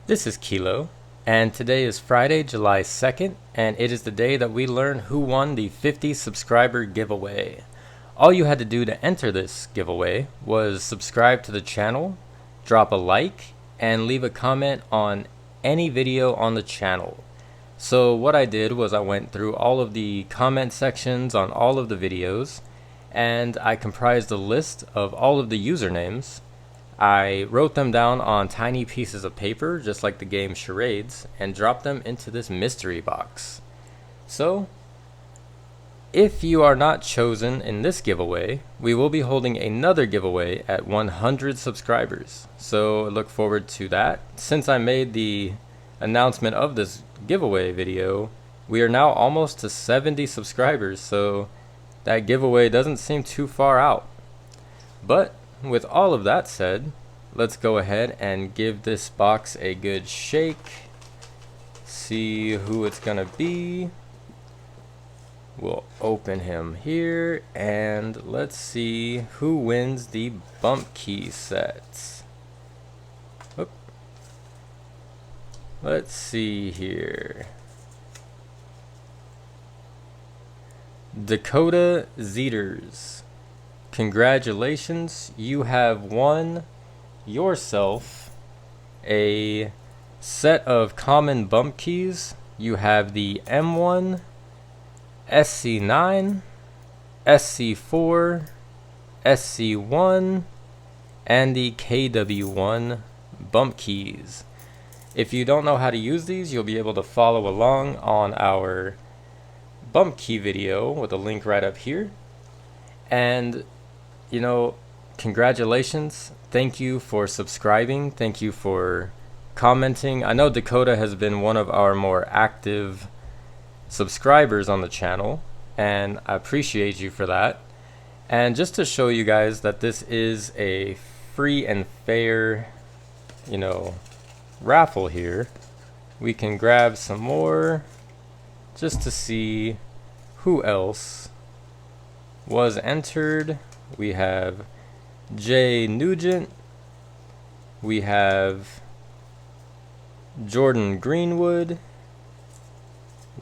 This is Kilo, and today is Friday, July 2nd, and it is the day that we learn who won the 50 subscriber giveaway. All you had to do to enter this giveaway was subscribe to the channel, drop a like, and leave a comment on any video on the channel. So what I did was I went through all of the comment sections on all of the videos, and I comprised a list of all of the usernames. I wrote them down on tiny pieces of paper, just like the game charades, and dropped them into this mystery box. So, if you are not chosen in this giveaway, we will be holding another giveaway at 100 subscribers. So, look forward to that. Since I made the announcement of this giveaway video, we are now almost to 70 subscribers, so that giveaway doesn't seem too far out. But with all of that said, let's go ahead and give this box a good shake. See who it's gonna be. We'll open him here and let's see who wins the bump key sets. Oop. Let's see here. Dakota Zeters. Congratulations, you have won yourself a set of common bump keys. You have the M1, SC9, SC4, SC1, and the KW1 bump keys. If you don't know how to use these, you'll be able to follow along on our bump key video with a link right up here. And congratulations. Thank you for subscribing. Thank you for commenting. I know Dakota has been one of our more active subscribers on the channel, and I appreciate you for that. And just to show you guys that this is a free and fair, raffle here, we can grab some more just to see who else was entered. We have Jay Nugent, we have Jordan Greenwood,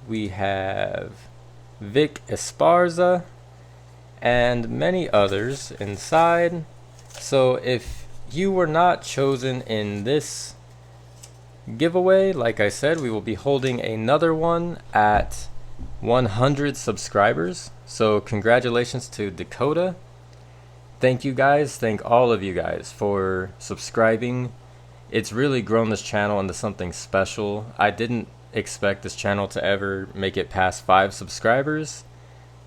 we have Vic Esparza, and many others inside. So if you were not chosen in this giveaway, like I said, we will be holding another one at 100 subscribers. So congratulations to Dakota. Thank you guys, thank all of you guys for subscribing. It's really grown this channel into something special. I didn't expect this channel to ever make it past 5 subscribers.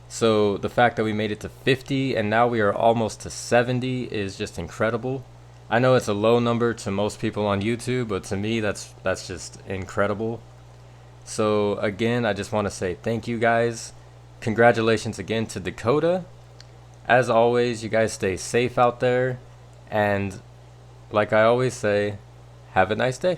So the fact that we made it to 50 and now we are almost to 70 is just incredible. I know it's a low number to most people on YouTube, but to me that's just incredible. So again, I just want to say thank you guys. Congratulations again to Dakota. As always, you guys stay safe out there, and like I always say, have a nice day.